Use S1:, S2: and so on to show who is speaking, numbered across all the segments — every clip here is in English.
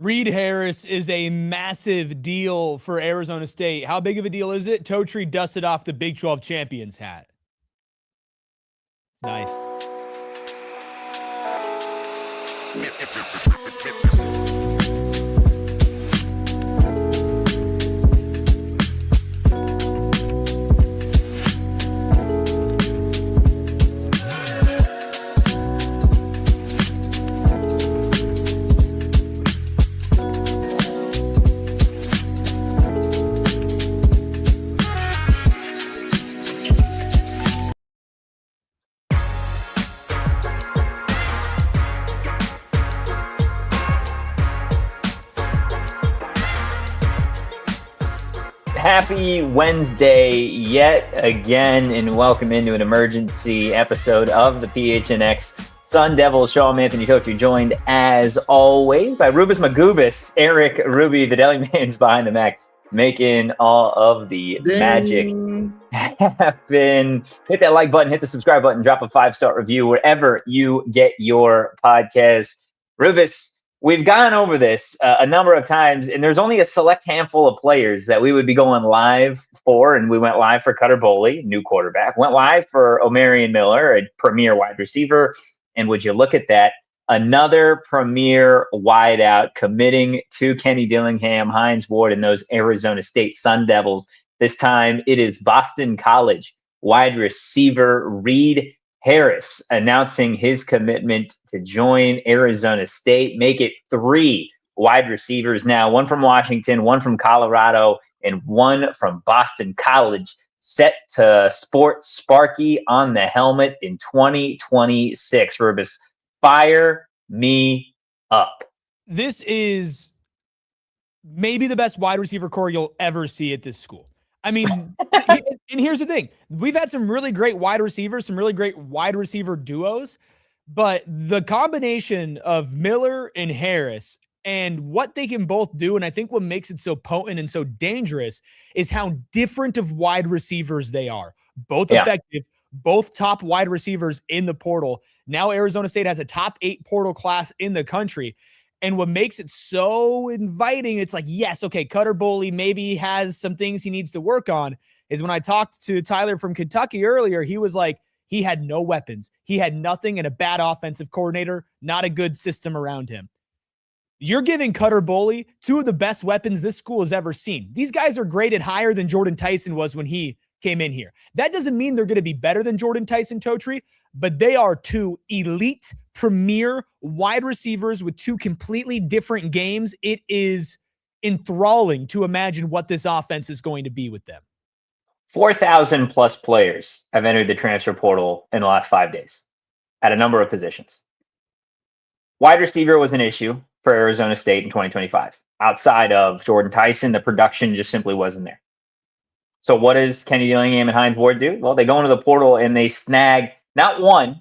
S1: Reed Harris is a massive deal for Arizona State. How big of a deal is it? Totri dusted off the Big 12 champions hat. It's nice.
S2: Happy Wednesday yet again, and welcome into an emergency episode of the PHNX Sun Devils show. I'm Anthony Totri, joined as always by Rubus Magubus, Erik, Ruby, the deli man's behind the Mac, making all of the magic happen. Hit that like button, hit the subscribe button, drop a 5-star review wherever you get your podcasts. Rubus, we've gone over this a number of times, and there's only a select handful of players that we would be going live for, and we went live for Cutter Boley, new quarterback, went live for Omarion Miller, a premier wide receiver, and would you look at that, another premier wideout committing to Kenny Dillingham, Hines Ward, and those Arizona State Sun Devils. This time it is Boston College wide receiver Reed Harris announcing his commitment to join Arizona State, make it 3 wide receivers now, one from Washington, one from Colorado, and one from Boston College, set to sport Sparky on the helmet in 2026. Rubus, fire me up.
S1: This is maybe the best wide receiver core you'll ever see at this school. I mean, and here's the thing. We've had some really great wide receivers, some really great wide receiver duos, but the combination of Miller and Harris and what they can both do, and I think what makes it so potent and so dangerous is how different of wide receivers they are. Both effective, both top wide receivers in the portal. Now Arizona State has a top 8 portal class in the country. And what makes it so inviting, it's like, yes, okay, Cutter Boley maybe has some things he needs to work on, is when I talked to Tyler from Kentucky earlier, he was like, he had no weapons. He had nothing and a bad offensive coordinator, not a good system around him. You're giving Cutter Boley 2 of the best weapons this school has ever seen. These guys are graded higher than Jordan Tyson was when he came in here. That doesn't mean they're going to be better than Jordan Tyson, Totri, but they are 2 elite premier wide receivers with 2 completely different games. It is enthralling to imagine what this offense is going to be with them.
S2: 4,000 plus players have entered the transfer portal in the last 5 days at a number of positions. Wide receiver was an issue for Arizona State in 2025. Outside of Jordan Tyson, the production just simply wasn't there. So what does Kenny Dillingham and Hines Ward do? Well, they go into the portal and they snag not 1,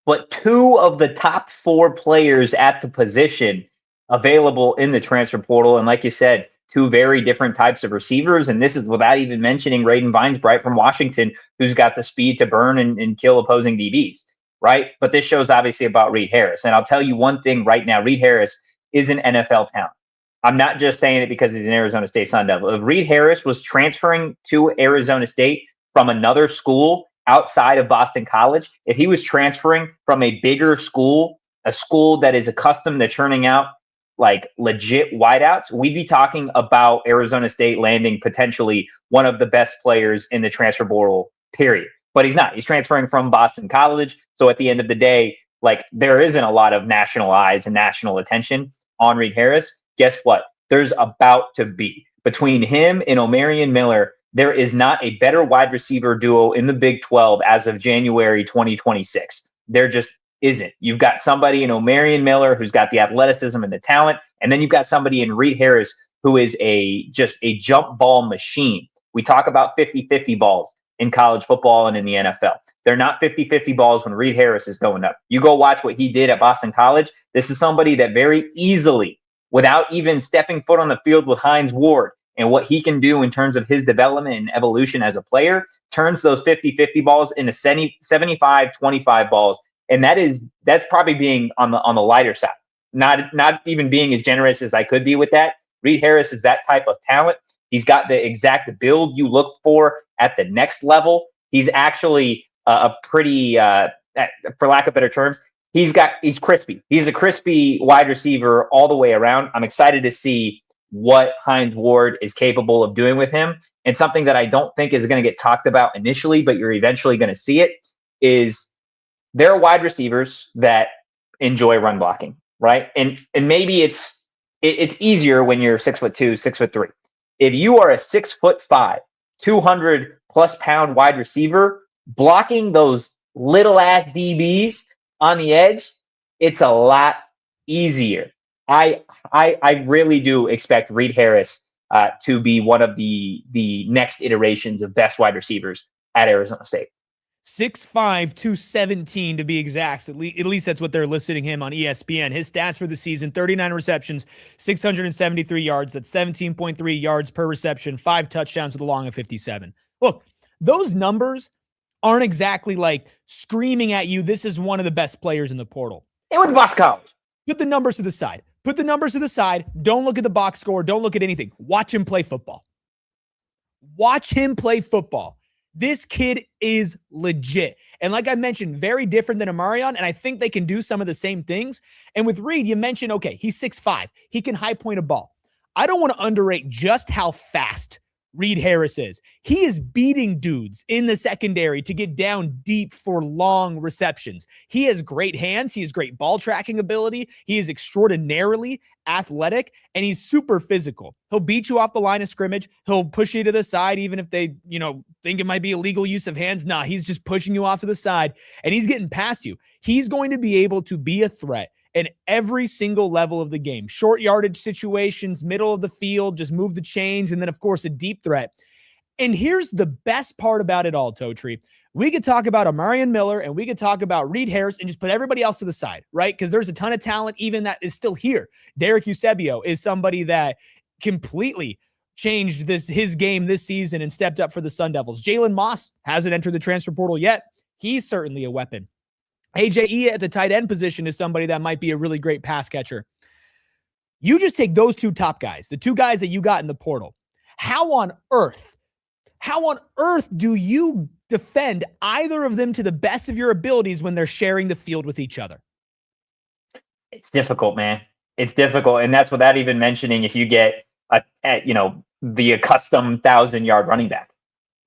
S2: but 2 of the top 4 players at the position available in the transfer portal. And like you said, 2 very different types of receivers. And this is without even mentioning Raiden Vinesbright from Washington, who's got the speed to burn and kill opposing DBs, right? But this show's obviously about Reed Harris. And I'll tell you one thing right now, Reed Harris is an NFL talent. I'm not just saying it because he's an Arizona State Sun Devil. If Reed Harris was transferring to Arizona State from another school outside of Boston College, if he was transferring from a bigger school, a school that is accustomed to churning out like legit wideouts, we'd be talking about Arizona State landing potentially one of the best players in the transfer portal, period. But he's not. He's transferring from Boston College. So at the end of the day, like, there isn't a lot of national eyes and national attention on Reed Harris. Guess what? There's about to be. Between him and Omarion Miller, there is not a better wide receiver duo in the Big 12 as of January 2026. There just isn't. You've got somebody in Omarion Miller who's got the athleticism and the talent, and then you've got somebody in Reed Harris who is just a jump ball machine. We talk about 50-50 balls in college football and in the NFL. They're not 50-50 balls when Reed Harris is going up. You go watch what he did at Boston College. This is somebody that very easily, without even stepping foot on the field with Hines Ward and what he can do in terms of his development and evolution as a player, turns those 50-50 balls into 75-25 balls. And that's probably being on the lighter side. not even being as generous as I could be with that. Reed Harris is that type of talent. He's got the exact build you look for at the next level. He's actually a pretty, for lack of better terms, he's crispy. He's a crispy wide receiver all the way around. I'm excited to see what Hines Ward is capable of doing with him. And something that I don't think is going to get talked about initially, but you're eventually going to see it, is there are wide receivers that enjoy run blocking, right? And maybe it's easier when you're 6'2", 6'3". If you are a 6'5", 200+ pound wide receiver, blocking those little ass DBs on the edge, it's a lot easier. I really do expect Reed Harris to be one of the next iterations of best wide receivers at Arizona State.
S1: 6'5", 217 to be exact. At least that's what they're listing him on ESPN. His stats for the season: 39 receptions, 673 yards. That's 17.3 yards per reception, 5 touchdowns with a long of 57. Look, those numbers aren't exactly like screaming at you, this is one of the best players in the portal.
S2: It was Boston College.
S1: Put the numbers to the side. Put the numbers to the side. Don't look at the box score. Don't look at anything. Watch him play football. Watch him play football. This kid is legit. And like I mentioned, very different than Omarion, and I think they can do some of the same things. And with Reed, you mentioned, okay, he's 6'5". He can high point a ball. I don't want to underrate just how fast Reed Harris is. He is beating dudes in the secondary to get down deep for long receptions. He has great hands. He has great ball tracking ability. He is extraordinarily athletic, and he's super physical. He'll beat you off the line of scrimmage. He'll push you to the side, even if they, think it might be illegal use of hands. Nah, he's just pushing you off to the side, and he's getting past you. He's going to be able to be a threat in every single level of the game. Short yardage situations, middle of the field, just move the chains, and then, of course, a deep threat. And here's the best part about it all, Totri. We could talk about Omarion Miller, and we could talk about Reed Harris and just put everybody else to the side, right? Because there's a ton of talent even that is still here. Derek Eusebio is somebody that completely changed his game this season and stepped up for the Sun Devils. Jalen Moss hasn't entered the transfer portal yet. He's certainly a weapon. AJE at the tight end position is somebody that might be a really great pass catcher. You just take those two top guys, the two guys that you got in the portal. How on earth do you defend either of them to the best of your abilities when they're sharing the field with each other?
S2: It's difficult, man. It's difficult. And that's without even mentioning if you get the accustomed 1,000-yard running back.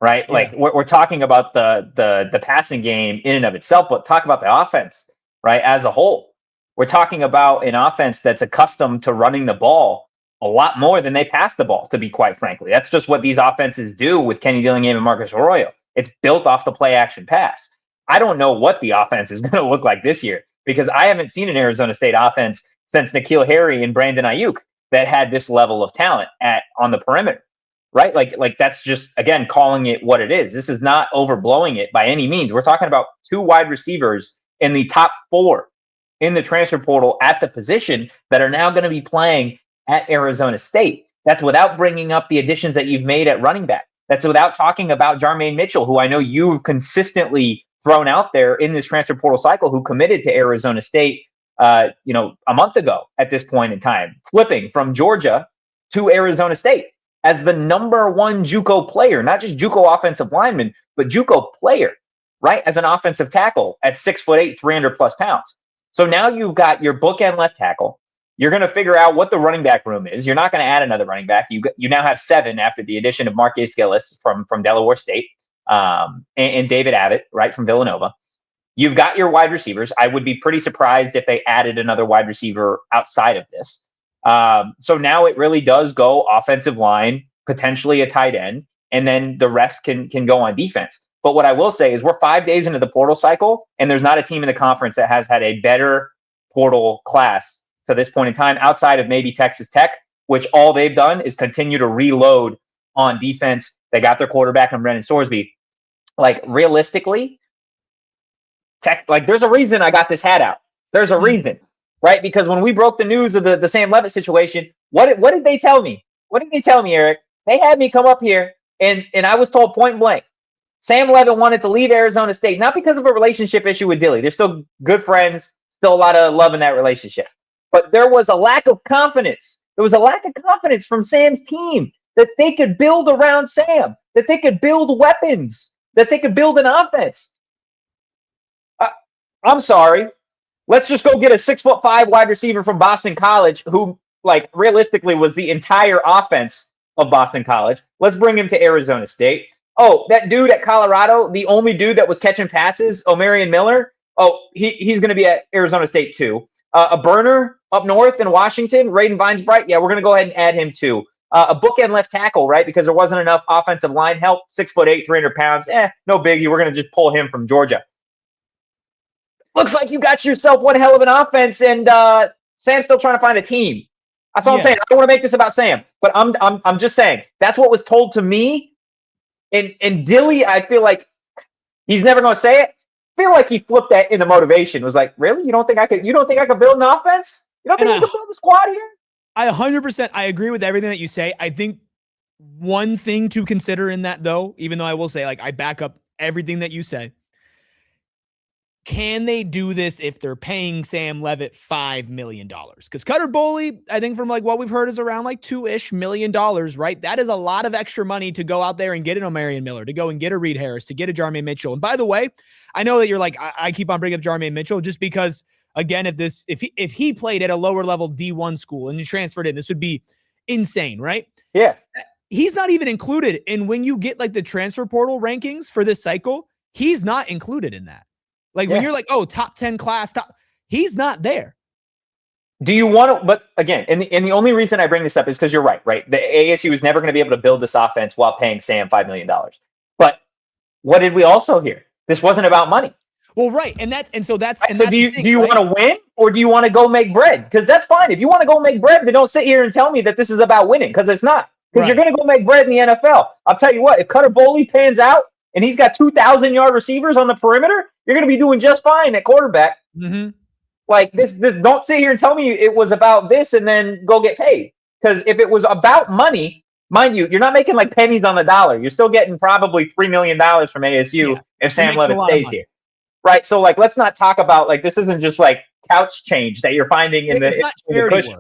S2: Right? Yeah. Like we're talking about the passing game in and of itself, but talk about the offense, right? As a whole, we're talking about an offense that's accustomed to running the ball a lot more than they pass the ball, to be quite frankly. That's just what these offenses do with Kenny Dillingham and Marcus Arroyo. It's built off the play action pass. I don't know what the offense is going to look like this year, because I haven't seen an Arizona State offense since N'Keal Harry and Brandon Ayuk that had this level of talent on the perimeter. Right? Like that's just, again, calling it what it is. This is not overblowing it by any means. We're talking about 2 wide receivers in the top 4 in the transfer portal at the position that are now going to be playing at Arizona State. That's without bringing up the additions that you've made at running back. That's without talking about Jermaine Mitchell, who I know you've consistently thrown out there in this transfer portal cycle, who committed to Arizona State, a month ago at this point in time, flipping from Georgia to Arizona State as the number 1 JUCO player, not just JUCO offensive lineman, but JUCO player, right? As an offensive tackle at 6'8", 300+ pounds. So now you've got your bookend left tackle. You're going to figure out what the running back room is. You're not going to add another running back. You now have 7 after the addition of Marquez Gillis from Delaware State, and David Abbott, right, from Villanova. You've got your wide receivers. I would be pretty surprised if they added another wide receiver outside of this. So now it really does go offensive line, potentially a tight end, and then the rest can go on defense. But what I will say is we're 5 days into the portal cycle, and there's not a team in the conference that has had a better portal class to this point in time, outside of maybe Texas Tech, which all they've done is continue to reload on defense. They got their quarterback in Brennan Sorsby. Like, realistically, there's a reason I got this hat out. There's a reason. Right? Because when we broke the news of the Sam Levitt situation, what did they tell me? What did they tell me, Erik? They had me come up here, and I was told point blank, Sam Levitt wanted to leave Arizona State, not because of a relationship issue with Dilly. They're still good friends, still a lot of love in that relationship. but there was a lack of confidence. There was a lack of confidence from Sam's team that they could build around Sam, that they could build weapons, that they could build an offense. I'm sorry. Let's just go get a 6'5" wide receiver from Boston College who, like, realistically was the entire offense of Boston College. Let's bring him to Arizona State. Oh, that dude at Colorado, the only dude that was catching passes, Omarion Miller. Oh, he's going to be at Arizona State too. A burner up north in Washington, Raiden Vinesbright. Yeah, we're going to go ahead and add him too. A bookend left tackle, right? Because there wasn't enough offensive line help. 6'8", 300 pounds. No biggie. We're going to just pull him from Georgia. Looks like you got yourself one hell of an offense, and Sam's still trying to find a team. That's all I'm saying. I don't want to make this about Sam, but I'm just saying that's what was told to me. And Dilly, I feel like he's never going to say it. I feel like he flipped that into motivation. It was like, really? You don't think I could build an offense? You don't think we could build a squad here?
S1: I 100%, I agree with everything that you say. I think one thing to consider in that, though, even though I will say, like, I back up everything that you say. Can they do this if they're paying Sam Levitt $5 million? Because Cutter Boley, I think from like what we've heard, is around like $2-ish million, right? That is a lot of extra money to go out there and get an Omarion Miller, to go and get a Reed Harris, to get a Jermaine Mitchell. And by the way, I know that you're like, I keep on bringing up Jermaine Mitchell just because, again, if he played at a lower level D1 school and he transferred in, this would be insane, right?
S2: Yeah.
S1: He's not even included. And when you get like the transfer portal rankings for this cycle, he's not included in that. Like when you're like, oh, top 10 class, he's not there.
S2: Do you want to, but again, and the only reason I bring this up is because you're right? The ASU is never going to be able to build this offense while paying Sam $5 million. But what did we also hear? This wasn't about money.
S1: Well, right. So
S2: do you want to win, or do you want to go make bread? Because that's fine. If you want to go make bread, then don't sit here and tell me that this is about winning, because it's not. Because you're going to go make bread in the NFL. I'll tell you what, if Cutter Boley pans out and he's got 2,000-yard receivers on the perimeter, you're going to be doing just fine at quarterback.
S1: Mm-hmm.
S2: Like this, don't sit here and tell me it was about this and then go get paid. Because if it was about money, mind you, you're not making like pennies on the dollar. You're still getting probably $3 million from ASU if Sam Levitt stays here. Right. So like, let's not talk about like, this isn't just like couch change that you're finding in the cushion.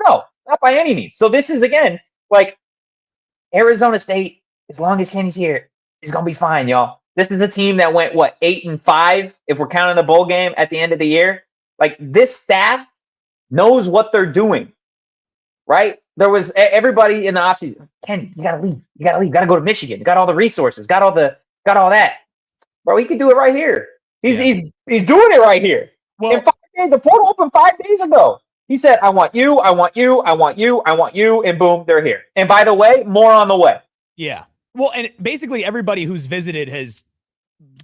S2: No, not by any means. So this is, again, like Arizona State, as long as Kenny's here, is going to be fine, y'all. This is a team that went, 8-5, if we're counting the bowl game at the end of the year. Like, this staff knows what they're doing, right? There was everybody in the offseason, Kenny, you got to leave. You got to leave. You got to go to Michigan. You got all the resources. Got all that. Bro, he can do it right here. He's doing it right here. Well, in 5 days, the portal opened 5 days ago. He said, I want you, I want you, I want you, I want you, and boom, they're here. And by the way, more on the way.
S1: Yeah. Well, and basically everybody who's visited has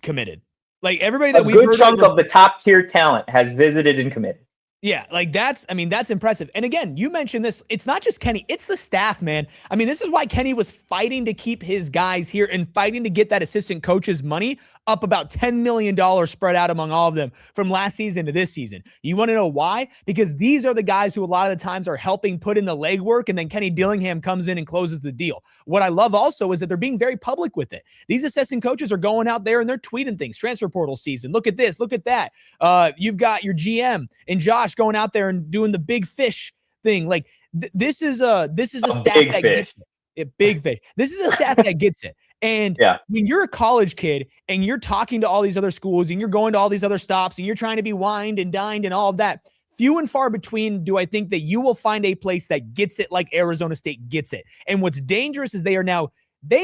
S1: committed. Like everybody that
S2: we've heard, a good chunk of the top tier talent has visited and committed.
S1: Yeah, like that's impressive. And again, you mentioned this. It's not just Kenny, it's the staff, man. I mean, this is why Kenny was fighting to keep his guys here and fighting to get that assistant coach's money up about $10 million spread out among all of them from last season to this season. You want to know why? Because these are the guys who a lot of the times are helping put in the legwork, and then Kenny Dillingham comes in and closes the deal. What I love also is that they're being very public with it. These assistant coaches are going out there and they're tweeting things. Transfer portal season. Look at this. Look at that. You've got your GM and Josh going out there and doing the big fish thing. Like this is a staff that gets it. Big fish. This is a staff that gets it. And when you're a college kid and you're talking to all these other schools and you're going to all these other stops and you're trying to be wined and dined and all of that, few and far between do I think that you will find a place that gets it like Arizona State gets it. And what's dangerous is they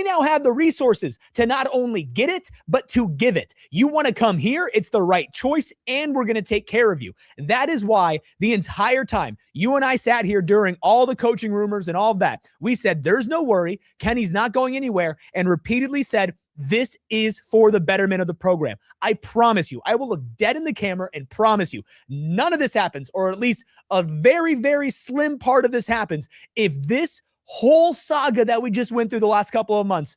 S1: now have the resources to not only get it, but to give it. You want to come here, it's the right choice, and we're going to take care of you. That is why the entire time you and I sat here during all the coaching rumors and all of that, we said, there's no worry, Kenny's not going anywhere, and repeatedly said, this is for the betterment of the program. I promise you, I will look dead in the camera and promise you, none of this happens, or at least a very, very slim part of this happens, if this whole saga that we just went through the last couple of months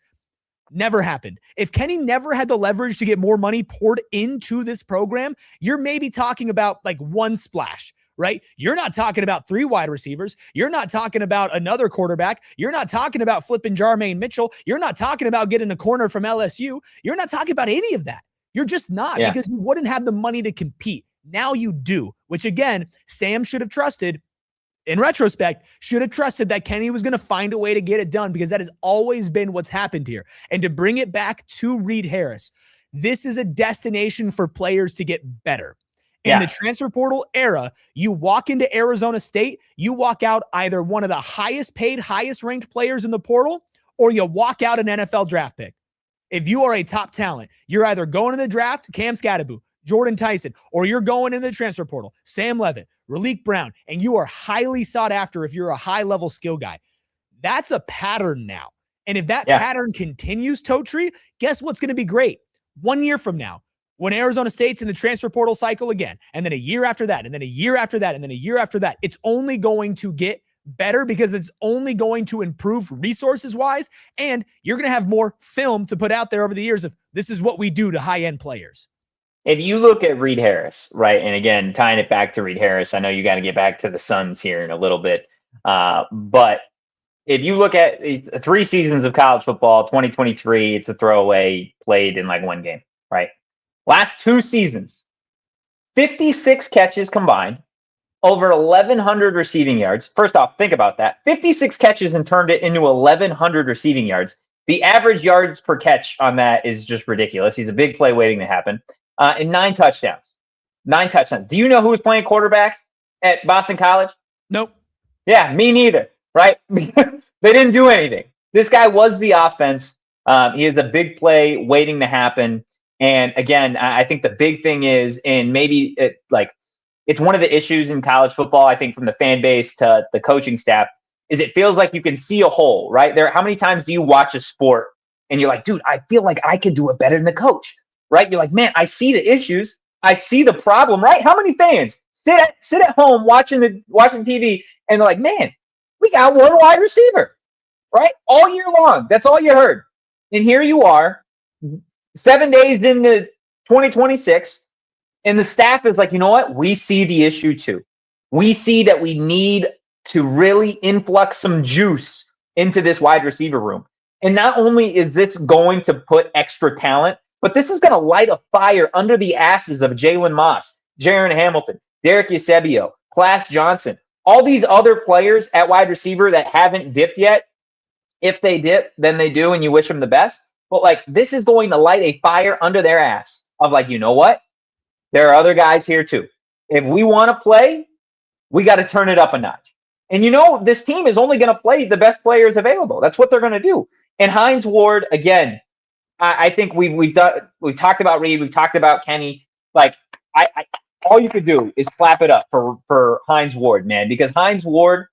S1: never happened. If Kenny never had the leverage to get more money poured into this program, you're maybe talking about like one splash, right? You're not talking about 3 wide receivers. You're not talking about another quarterback. You're not talking about flipping Jermaine Mitchell. You're not talking about getting a corner from LSU. You're not talking about any of that. You're just not, because you wouldn't have the money to compete. Now you do, which again, Sam should have trusted. In retrospect, should have trusted that Kenny was going to find a way to get it done, because that has always been what's happened here. And to bring it back to Reed Harris, this is a destination for players to get better. In the transfer portal era, you walk into Arizona State, you walk out either one of the highest paid, highest ranked players in the portal, or you walk out an NFL draft pick. If you are a top talent, you're either going to the draft, Cam Scatterbu, Jordan Tyson, or you're going into the transfer portal, Sam Levitt, Raleek Brown, and you are highly sought after if you're a high-level skill guy. That's a pattern now. And if that pattern continues, Totri, guess what's going to be great? 1 year from now, when Arizona State's in the transfer portal cycle again, and then a year after that, and then a year after that, and then a year after that, it's only going to get better, because it's only going to improve resources-wise, and you're going to have more film to put out there over the years of this is what we do to high-end players.
S2: If you look at Reed Harris, right, and again, tying it back to Reed Harris, I know you got to get back to the Suns here in a little bit, but if you look at 3 seasons of college football, 2023, it's a throwaway, played in like 1 game, right? Last 2 seasons, 56 catches combined, over 1,100 receiving yards. First off, think about that. 56 catches and turned it into 1,100 receiving yards. The average yards per catch on that is just ridiculous. He's a big play waiting to happen. And 9 touchdowns. 9 touchdowns. Do you know who was playing quarterback at Boston College?
S1: Nope.
S2: Yeah, me neither, right? They didn't do anything. This guy was the offense. He is a big play waiting to happen. And again, I think the big thing is, and maybe it's one of the issues in college football, I think, from the fan base to the coaching staff, is it feels like you can see a hole, right? How many times do you watch a sport and you're like, dude, I feel like I can do it better than the coach, right? You're like, man, I see the issues. I see the problem, right? How many fans sit at home watching TV and they're like, man, we got one wide receiver, right? All year long. That's all you heard. And here you are, 7 days into 2026, and the staff is like, you know what? We see the issue too. We see that we need to really influx some juice into this wide receiver room. And not only is this going to put extra talent, but this is going to light a fire under the asses of Jalen Moss, Jaron Hamilton, Derek Eusebio, Class Johnson, all these other players at wide receiver that haven't dipped yet. If they dip, then they do, and you wish them the best. But like, this is going to light a fire under their ass of like, you know what? There are other guys here too. If we want to play, we got to turn it up a notch. And you know, this team is only going to play the best players available. That's what they're going to do. And Hines Ward, again, I think we've talked about Reed, we've talked about Kenny. Like, I all you could do is clap it up for Hines Ward, man, because Hines Ward,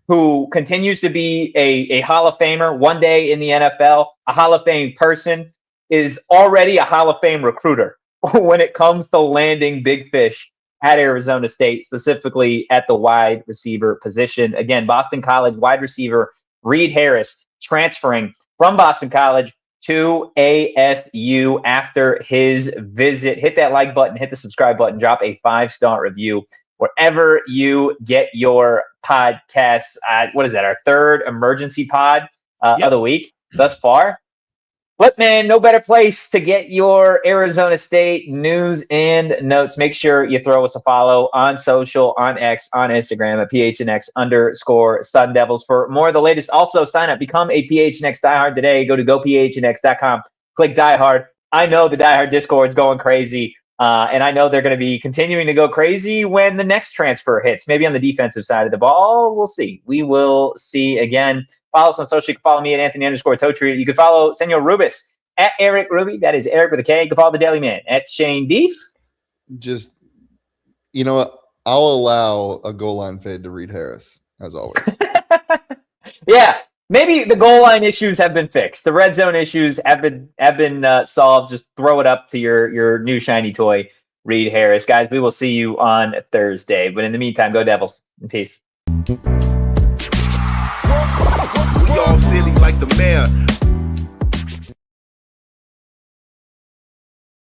S2: who continues to be a Hall of Famer one day in the NFL, a Hall of Fame person, is already a Hall of Fame recruiter when it comes to landing big fish at Arizona State, specifically at the wide receiver position. Again, Boston College wide receiver Reed Harris transferring from Boston College to ASU after his visit. Hit that like button, hit the subscribe button, drop a 5-star review wherever you get your podcasts. What is that? Our 3rd emergency pod of the week thus far. But man, no better place to get your Arizona State news and notes. Make sure you throw us a follow on social, on X, on Instagram at PHNX_Sun Devils for more of the latest. Also, sign up, become a PHNX diehard today. Go to gophnx.com, click diehard. I know the diehard Discord is going crazy, and I know they're going to be continuing to go crazy when the next transfer hits. Maybe on the defensive side of the ball. We'll see. We will see. Again, follow us on social. You can follow me at Anthony_Totri. You can follow Senor Rubis at Erik Ruby. That is Erik with a K. You can follow the Daily Man at Shane Dief.
S3: Just, you know what? I'll allow a goal line fade to Reed Harris, as always.
S2: Yeah, maybe the goal line issues have been fixed. The red zone issues have been solved. Just throw it up to your new shiny toy, Reed Harris. Guys, we will see you on Thursday. But in the meantime, go Devils. In peace.
S4: We all silly like the mayor.